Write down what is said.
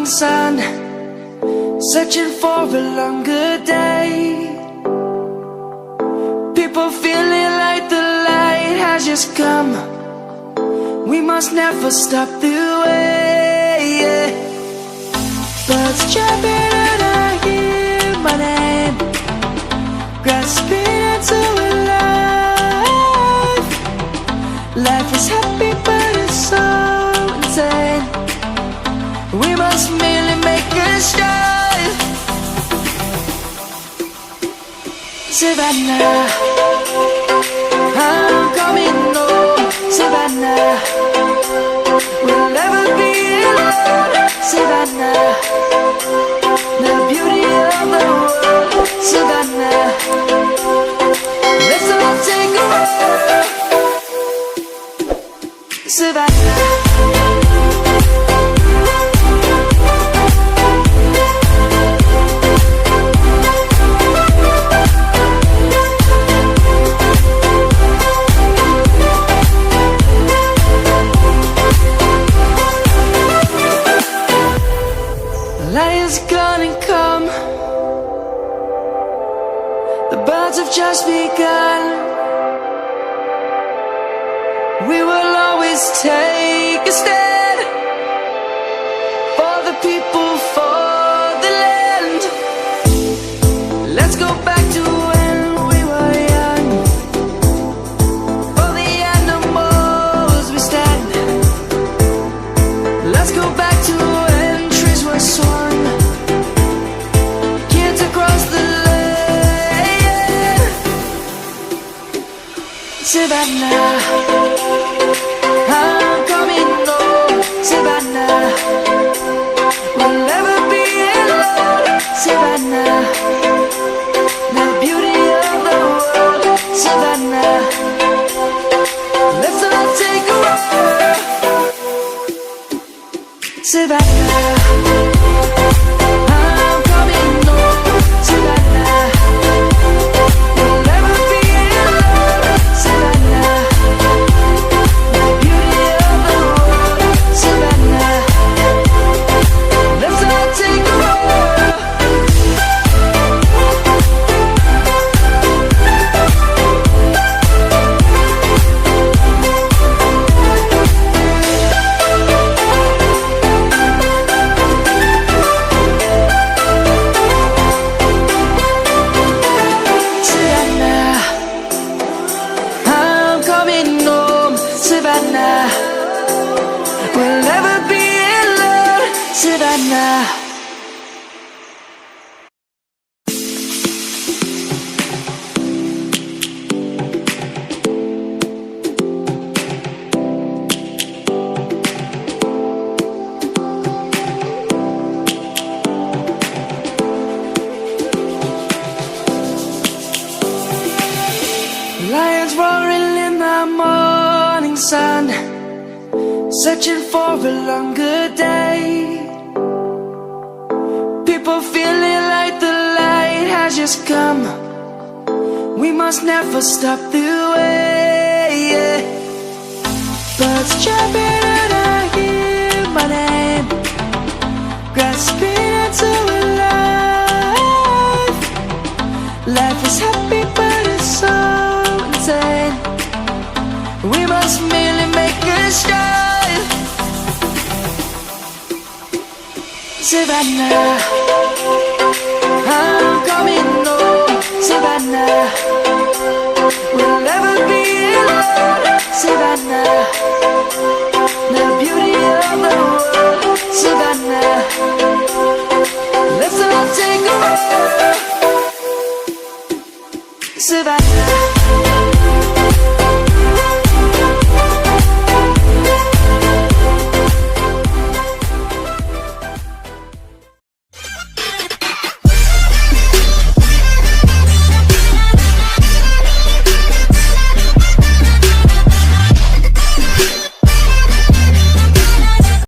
sun, searching for a longer day. People feeling like the light has just come. We must never stop the way. Birds chirping and I hear my name, grasping into a life. Life is happy but it's so insane. We must merely make a start. Savannah, I'm coming home. Savannah, we'll never be alone. Savannah, the beauty of the world. Savannah, let's all take a walk. Savannah. Lion's gonna come. The birds have just begun. We will always take a stand for the people, for the land. Let's go back to when we were young. For the animals we stand. Let's go back to when trees were swung. Kids across the land. Savannah, I'm coming home. Savannah, we'll never be alone. Savannah, the beauty of the world. Savannah, let's all take a walk. Savannah, I'm coming home. Savannah, we'll never be alone. Savannah, the beauty of the world. Savannah, let's all take a walk. Savannah, I'm coming home. Savannah, we'll never be alone. Savannah. Lions roaring in the morning sun, searching for a longer day. People feeling like the light has just come. We must never stop the way. Birds chirping and I hear my name, grasping into a life. Life is happy but it's so insane. We must merely make a start. Savannah,